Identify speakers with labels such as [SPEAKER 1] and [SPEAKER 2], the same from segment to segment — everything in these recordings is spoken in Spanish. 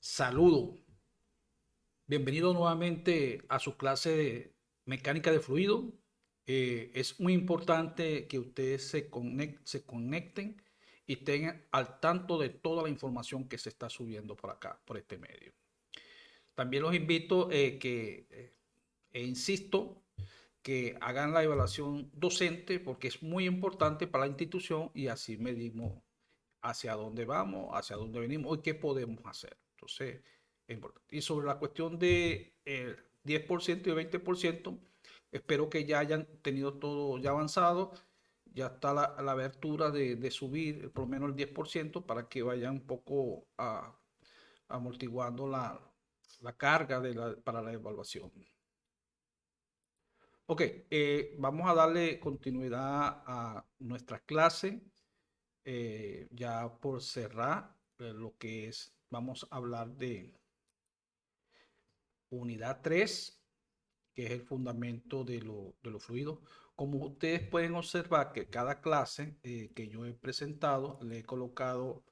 [SPEAKER 1] Saludo. Bienvenido nuevamente a su clase de mecánica de fluido. Es muy importante que ustedes se conecten y estén al tanto de toda la información que se está subiendo por acá, por este medio. También los invito e insisto, que hagan la evaluación docente porque es muy importante para la institución y así medimos hacia dónde vamos, hacia dónde venimos y qué podemos hacer. Entonces, es importante. Y sobre la cuestión de 10% y 20%, espero que ya hayan tenido todo ya avanzado. Ya está la abertura de subir por lo menos el 10% para que vayan un poco amortiguando la carga para la evaluación. Ok, vamos a darle continuidad a nuestra clase. Ya por cerrar lo que es, vamos a hablar de unidad 3, que es el fundamento de lo fluido. Como ustedes pueden observar que cada clase que yo he presentado, le he colocado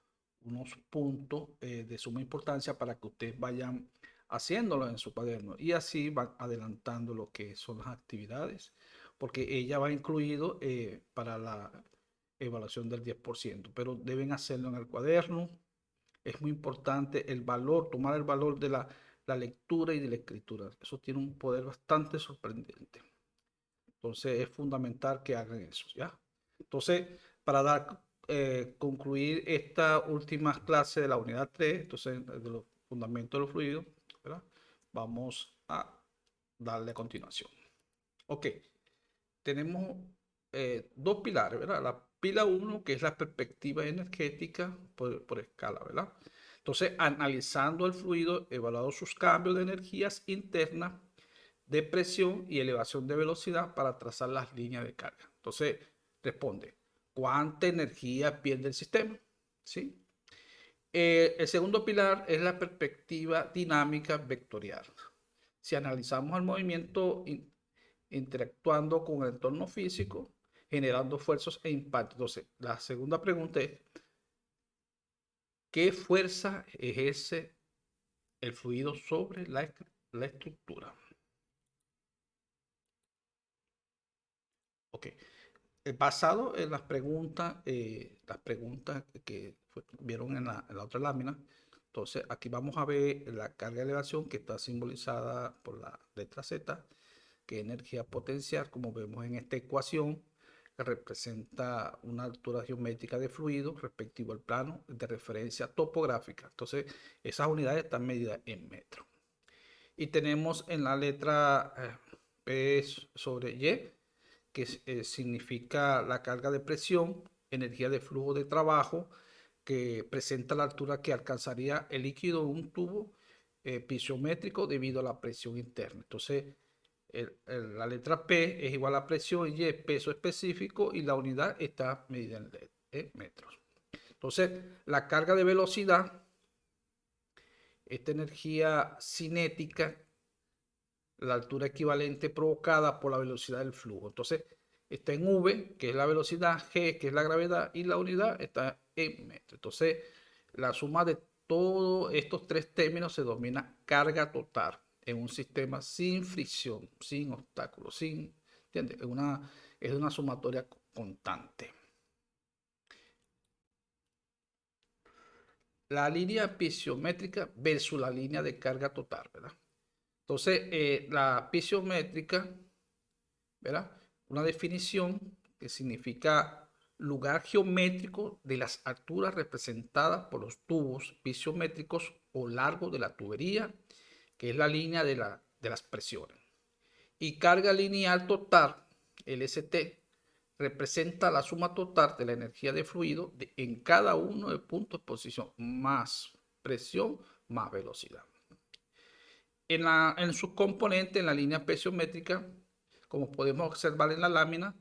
[SPEAKER 1] unos puntos de suma importancia para que ustedes vayan haciéndolo en su cuaderno y así van adelantando lo que son las actividades, porque ella va incluido para la evaluación del 10%, pero deben hacerlo en el cuaderno. Es muy importante el valor, tomar el valor de la lectura y de la escritura. Eso tiene un poder bastante sorprendente. Entonces es fundamental que hagan eso, ¿ya? Entonces, para concluir esta última clase de la unidad 3, entonces de los fundamentos de los fluidos, ¿verdad? Vamos a darle a continuación. Ok, tenemos dos pilares, ¿verdad? La pila 1, que es la perspectiva energética por escala, ¿verdad? Entonces, analizando el fluido, evaluando sus cambios de energías internas, de presión y elevación de velocidad para trazar las líneas de carga. Entonces, responde, ¿cuánta energía pierde el sistema? ¿Sí? El segundo pilar es la perspectiva dinámica vectorial. Si analizamos el movimiento interactuando con el entorno físico, generando fuerzas e impactos. Entonces, la segunda pregunta es, ¿qué fuerza ejerce el fluido sobre la estructura? Ok. Basado en las preguntas que vieron en la otra lámina, entonces aquí vamos a ver la carga de elevación que está simbolizada por la letra Z, que es energía potencial, como vemos en esta ecuación, que representa una altura geométrica de fluido respectivo al plano de referencia topográfica. Entonces, esas unidades están medidas en metros. Y tenemos en la letra P sobre Y, que significa la carga de presión, energía de flujo de trabajo, que presenta la altura que alcanzaría el líquido en un tubo pisométrico debido a la presión interna. Entonces, la letra P es igual a presión y es peso específico y la unidad está medida en metros. Entonces, la carga de velocidad, esta energía cinética, la altura equivalente provocada por la velocidad del flujo. Entonces, está en V, que es la velocidad, G, que es la gravedad, y la unidad está en metro. Entonces, la suma de todos estos tres términos se denomina carga total en un sistema sin fricción, sin obstáculos, sin, ¿entiendes? Es una sumatoria constante. La línea pisométrica versus la línea de carga total, ¿verdad? Entonces, la pisométrica, ¿verdad? Una definición que significa lugar geométrico de las alturas representadas por los tubos pisométricos o largo de la tubería, que es la línea de las presiones. Y carga lineal total, LST, representa la suma total de la energía de fluido en cada uno de puntos de posición, más presión, más velocidad. En sus componentes, en la línea pisométrica, como podemos observar en la lámina,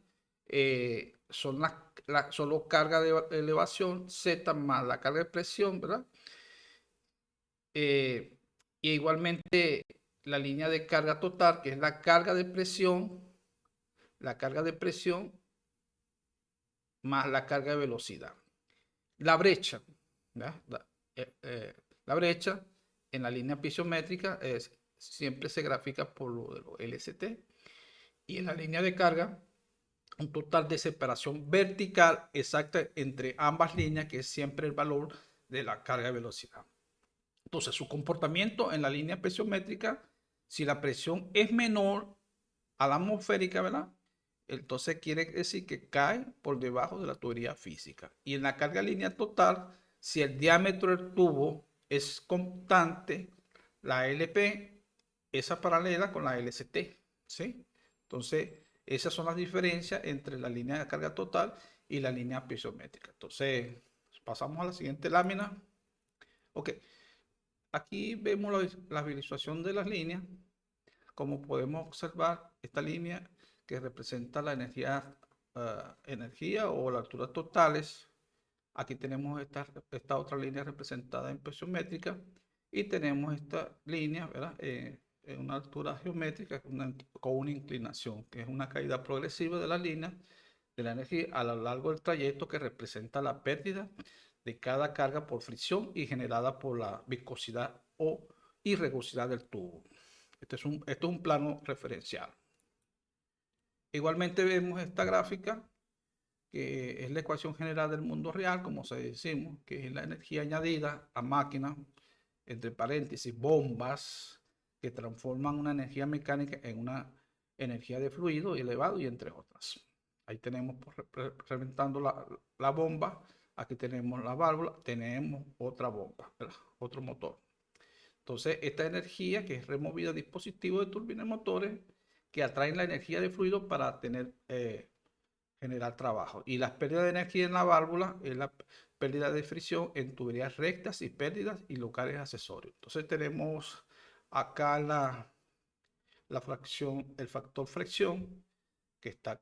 [SPEAKER 1] son los cargas de elevación Z más la carga de presión, ¿verdad? Eh, y igualmente la línea de carga total, que es la carga de presión más la carga de velocidad. La brecha, ¿verdad? La brecha En la línea piezométrica siempre se grafica por lo de los LST. Y en la línea de carga, un total de separación vertical exacta entre ambas líneas, que es siempre el valor de la carga de velocidad. Entonces, su comportamiento en la línea presiométrica, si la presión es menor a la atmosférica, ¿verdad? Entonces quiere decir que cae por debajo de la teoría física. Y en la carga lineal total, si el diámetro del tubo es constante, la LP es paralela con la LCT, ¿sí? Entonces, esas son las diferencias entre la línea de carga total y la línea piezométrica. Entonces, pasamos a la siguiente lámina. Ok, aquí vemos la visualización de las líneas. Como podemos observar, esta línea que representa la energía o las alturas totales. Aquí tenemos esta otra línea representada en pliométrica y tenemos esta línea, ¿verdad? En una altura geométrica con una inclinación, que es una caída progresiva de la línea de la energía a lo largo del trayecto, que representa la pérdida de cada carga por fricción y generada por la viscosidad o irregulosidad del tubo. Esto es un plano referencial. Igualmente vemos esta gráfica, que es la ecuación general del mundo real, como se decimos, que es la energía añadida a máquinas, entre paréntesis, bombas, que transforman una energía mecánica en una energía de fluido elevado y entre otras. Ahí tenemos representando la bomba, aquí tenemos la válvula, tenemos otra bomba, ¿verdad? Otro motor. Entonces, esta energía que es removida a dispositivos de turbinas motores que atraen la energía de fluido para generar trabajo. Y las pérdidas de energía en la válvula es la pérdida de fricción en tuberías rectas y pérdidas y locales accesorios. Entonces, tenemos acá la fracción, el factor fricción, que está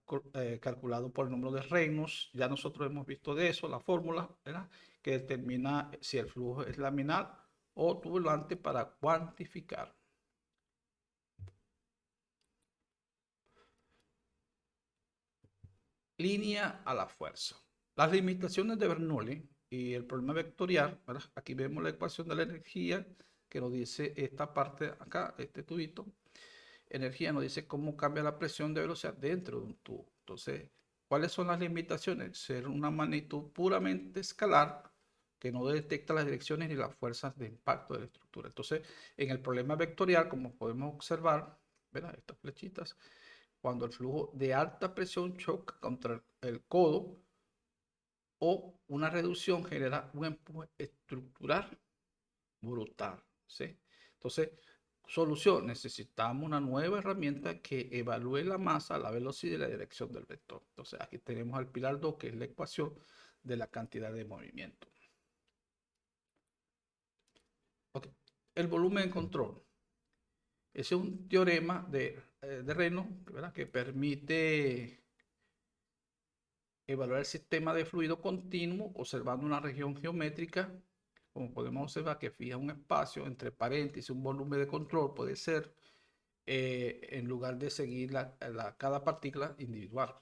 [SPEAKER 1] calculado por el número de Reynolds. Ya nosotros hemos visto de eso, la fórmula, ¿verdad? Que determina si el flujo es laminar o tubulante para cuantificar. Línea a la fuerza. Las limitaciones de Bernoulli y el problema vectorial, ¿verdad? Aquí vemos la ecuación de la energía que nos dice esta parte acá, este tubito. Energía nos dice cómo cambia la presión de velocidad dentro de un tubo. Entonces, ¿cuáles son las limitaciones? Ser una magnitud puramente escalar que no detecta las direcciones ni las fuerzas de impacto de la estructura. Entonces, en el problema vectorial, como podemos observar, ¿verdad? Estas flechitas, cuando el flujo de alta presión choca contra el codo o una reducción genera un empuje estructural brutal, ¿sí? Entonces, solución, necesitamos una nueva herramienta que evalúe la masa, la velocidad y la dirección del vector. Entonces, aquí tenemos al pilar 2, que es la ecuación de la cantidad de movimiento. Okay. El volumen de control. Ese es un teorema de Reynolds, ¿verdad? Que permite evaluar el sistema de fluido continuo observando una región geométrica, como podemos observar, que fija un espacio, entre paréntesis, un volumen de control puede ser, en lugar de seguir cada partícula individual.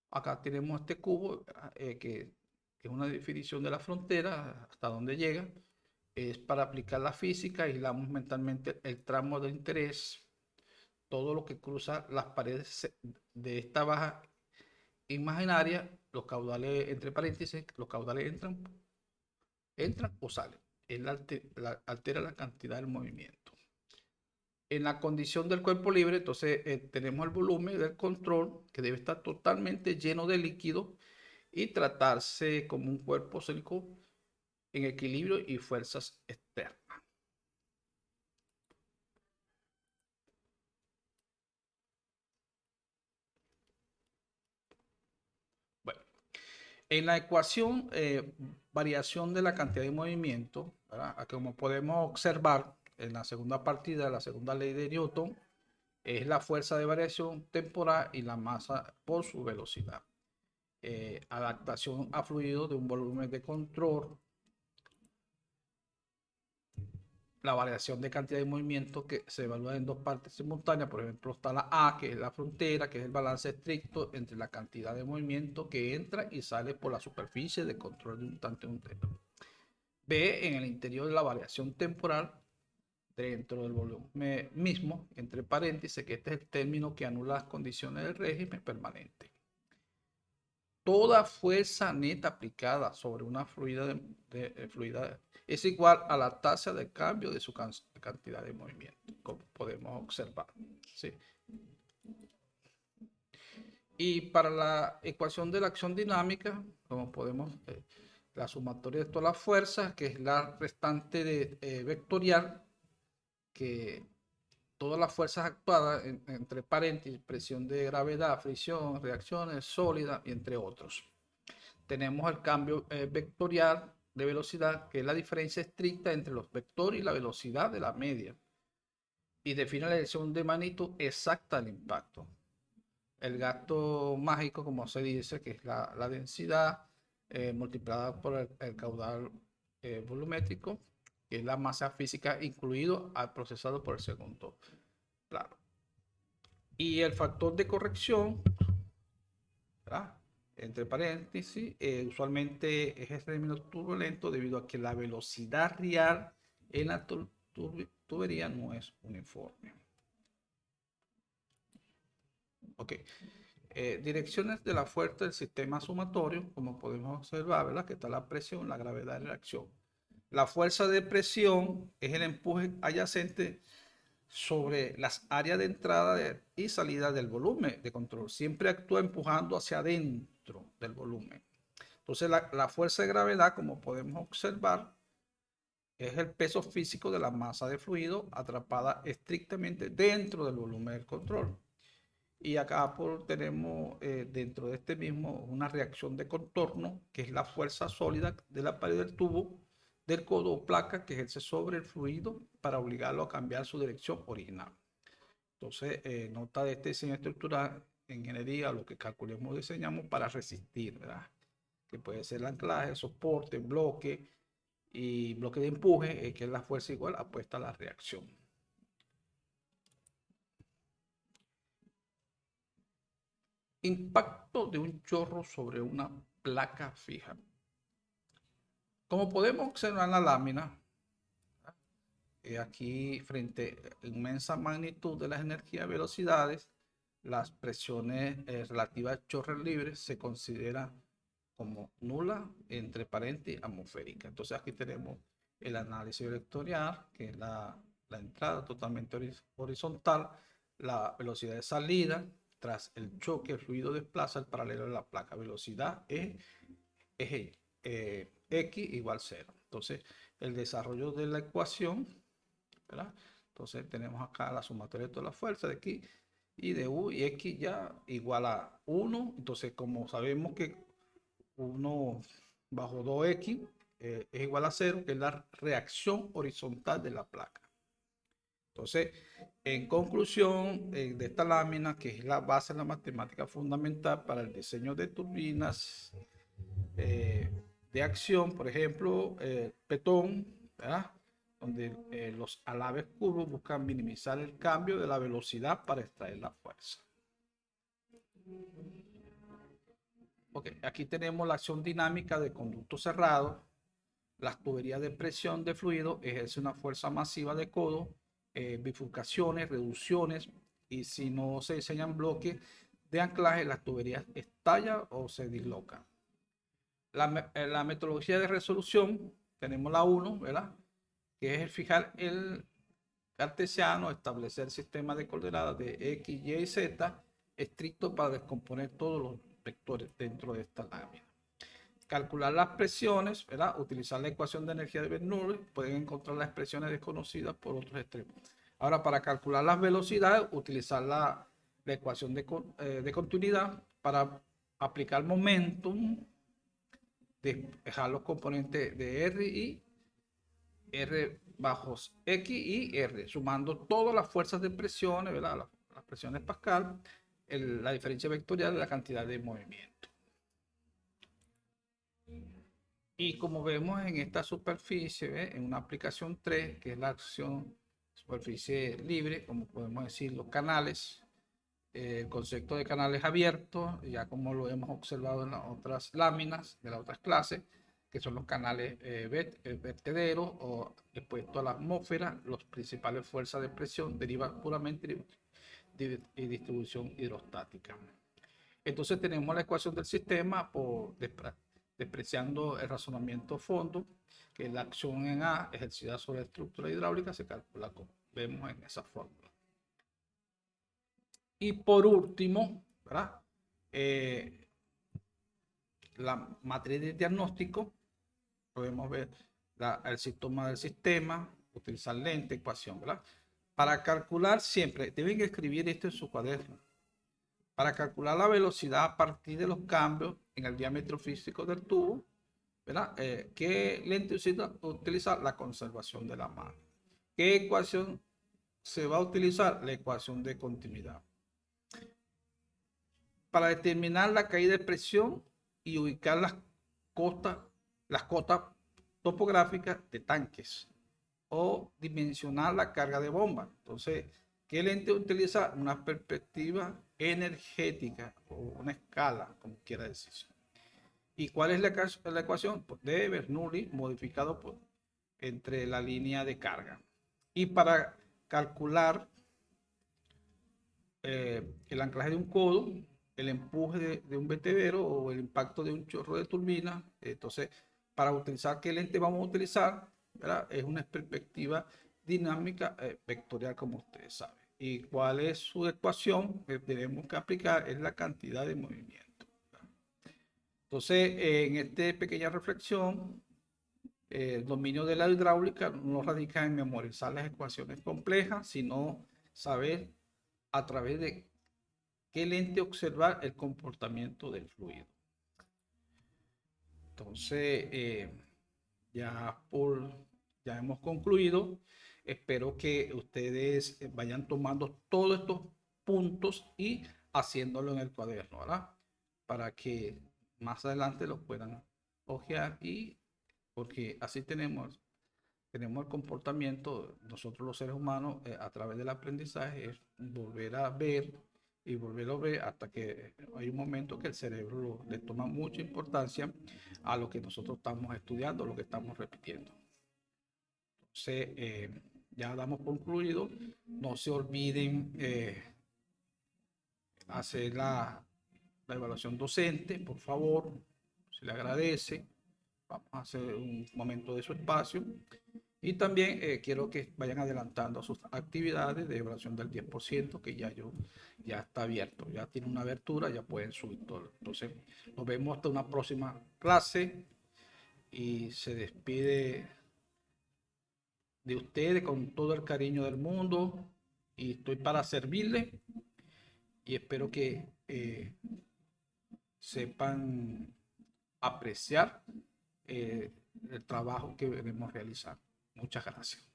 [SPEAKER 1] Acá tenemos este cubo, que es una definición de la frontera, hasta donde llega. Es para aplicar la física, aislamos mentalmente el tramo de interés, todo lo que cruza las paredes de esta baja imaginaria, los caudales, entre paréntesis, los caudales entran o salen. Él altera la cantidad del movimiento. En la condición del cuerpo libre, entonces tenemos el volumen del control, que debe estar totalmente lleno de líquido y tratarse como un cuerpo sólido en equilibrio y fuerzas externas. Bueno, en la ecuación, variación de la cantidad de movimiento, ¿verdad? Como podemos observar en la segunda partida, la segunda ley de Newton, es la fuerza de variación temporal y la masa por su velocidad. Adaptación a fluido de un volumen de control, la variación de cantidad de movimiento que se evalúa en dos partes simultáneas. Por ejemplo, está la A, que es la frontera, que es el balance estricto entre la cantidad de movimiento que entra y sale por la superficie de control de un tanto entero. B, en el interior de la variación temporal dentro del volumen mismo, entre paréntesis, que este es el término que anula las condiciones del régimen permanente. Toda fuerza neta aplicada sobre una fluida es igual a la tasa de cambio de su cantidad de movimiento, como podemos observar. ¿Sí? Y para la ecuación de la acción dinámica, como podemos, la sumatoria de todas las fuerzas, que es la restante vectorial, que todas las fuerzas actuadas, entre paréntesis, presión de gravedad, fricción, reacciones sólidas, y entre otros. Tenemos el cambio vectorial de velocidad, que es la diferencia estricta entre los vectores y la velocidad de la media, y define la dirección de magnitud exacta del impacto. El gasto mágico, como se dice, que es la densidad multiplicada por el caudal volumétrico, que es la masa física incluido al procesado por el segundo plano. Y el factor de corrección, ¿verdad? Entre paréntesis, usualmente es el término turbulento debido a que la velocidad real en la tubería no es uniforme. Ok. Direcciones de la fuerza del sistema sumatorio, como podemos observar, ¿verdad? Que está la presión, la gravedad y la reacción. La fuerza de presión es el empuje adyacente sobre las áreas de entrada y salida del volumen de control. Siempre actúa empujando hacia adentro del volumen. Entonces, la fuerza de gravedad, como podemos observar, es el peso físico de la masa de fluido atrapada estrictamente dentro del volumen del control. Y acá tenemos dentro de este mismo una reacción de contorno, que es la fuerza sólida de la pared del tubo, del codo o placa que ejerce sobre el fluido para obligarlo a cambiar su dirección original. Entonces, nota de este diseño estructural en ingeniería, lo que calculemos diseñamos para resistir, ¿verdad? Que puede ser el anclaje, soporte, bloque y bloque de empuje, que es la fuerza igual apuesta a la reacción. Impacto de un chorro sobre una placa fija. Como podemos observar en la lámina, aquí frente a la inmensa magnitud de las energías y velocidades, las presiones relativas a chorros libres se consideran como nula, entre paréntesis, atmosférica. Entonces aquí tenemos el análisis vectorial, que es la entrada totalmente horizontal, la velocidad de salida, tras el choque, el fluido desplaza el paralelo de la placa. Velocidad es X igual 0. Entonces, el desarrollo de la ecuación, ¿verdad? Entonces, tenemos acá la sumatoria de todas las fuerzas de aquí y de U y X ya igual a 1. Entonces, como sabemos que 1 bajo 2X es igual a 0, que es la reacción horizontal de la placa. Entonces, en conclusión de esta lámina, que es la base de la matemática fundamental para el diseño de turbinas de acción, por ejemplo, Petón, ¿verdad? Donde los alabes curvos buscan minimizar el cambio de la velocidad para extraer la fuerza. Okay, aquí tenemos la acción dinámica de conducto cerrado. Las tuberías de presión de fluido ejercen una fuerza masiva de codo, bifurcaciones, reducciones, y si no se diseñan bloques de anclaje, las tuberías estallan o se dislocan. La metodología de resolución, tenemos la 1, ¿verdad? Que es el fijar el cartesiano, establecer sistema de coordenadas de X, Y y Z estricto para descomponer todos los vectores dentro de esta lámina. Calcular las presiones, ¿verdad? Utilizar la ecuación de energía de Bernoulli, pueden encontrar las expresiones desconocidas por otros extremos. Ahora, para calcular las velocidades, utilizar la ecuación de continuidad para aplicar momentum, dejar los componentes de R y R bajos X y R, sumando todas las fuerzas de presiones, ¿verdad? Las presiones Pascal, la diferencia vectorial de la cantidad de movimiento. Y como vemos en esta superficie, ¿ve? En una aplicación 3, que es la acción superficie libre, como podemos decir, los canales, el concepto de canales abiertos, ya como lo hemos observado en las otras láminas de las otras clases, que son los canales vertederos o expuestos a la atmósfera. Las principales fuerzas de presión derivan puramente de distribución hidrostática. Entonces tenemos la ecuación del sistema por despreciando el razonamiento fondo, que la acción en A ejercida sobre la estructura hidráulica se calcula como vemos en esa fórmula. Y por último, ¿verdad? La matriz de diagnóstico, podemos ver el síntoma del sistema, utilizar lente, ecuación, ¿verdad? Para calcular siempre, deben escribir esto en su cuaderno. Para calcular la velocidad a partir de los cambios en el diámetro físico del tubo, ¿verdad? ¿Qué lente utiliza? La conservación de la mano. ¿Qué ecuación se va a utilizar? La ecuación de continuidad. Para determinar la caída de presión y ubicar las cotas topográficas de tanques o dimensionar la carga de bomba. Entonces, ¿qué lente utiliza? Una perspectiva energética o una escala, como quiera decirse. ¿Y cuál es la ecuación? Pues de Bernoulli modificado entre la línea de carga. Y para calcular el anclaje de un codo, el empuje de un vertedero o el impacto de un chorro de turbina. Entonces, para utilizar qué lente vamos a utilizar, ¿verdad? Es una perspectiva dinámica vectorial, como ustedes saben. ¿Y cuál es su ecuación que tenemos que aplicar? Es la cantidad de movimiento. Entonces, en esta pequeña reflexión, el dominio de la hidráulica no radica en memorizar las ecuaciones complejas, sino saber a través de qué lente observar el comportamiento del fluido. Entonces, ya hemos concluido. Espero que ustedes vayan tomando todos estos puntos y haciéndolo en el cuaderno, ¿verdad? Para que más adelante los puedan hojear y porque así tenemos el comportamiento, nosotros los seres humanos, a través del aprendizaje, es volver a ver y volverlo a ver hasta que hay un momento que el cerebro le toma mucha importancia a lo que nosotros estamos estudiando, lo que estamos repitiendo. Entonces, ya damos concluido. No se olviden hacer la evaluación docente, por favor, se le agradece. Vamos a hacer un momento de su espacio. Y también quiero que vayan adelantando sus actividades de evaluación del 10%, que ya está abierto, ya tiene una abertura, ya pueden subir todo. Entonces, nos vemos hasta una próxima clase y se despide de ustedes con todo el cariño del mundo y estoy para servirles y espero que sepan apreciar el trabajo que debemos realizar. Muchas gracias.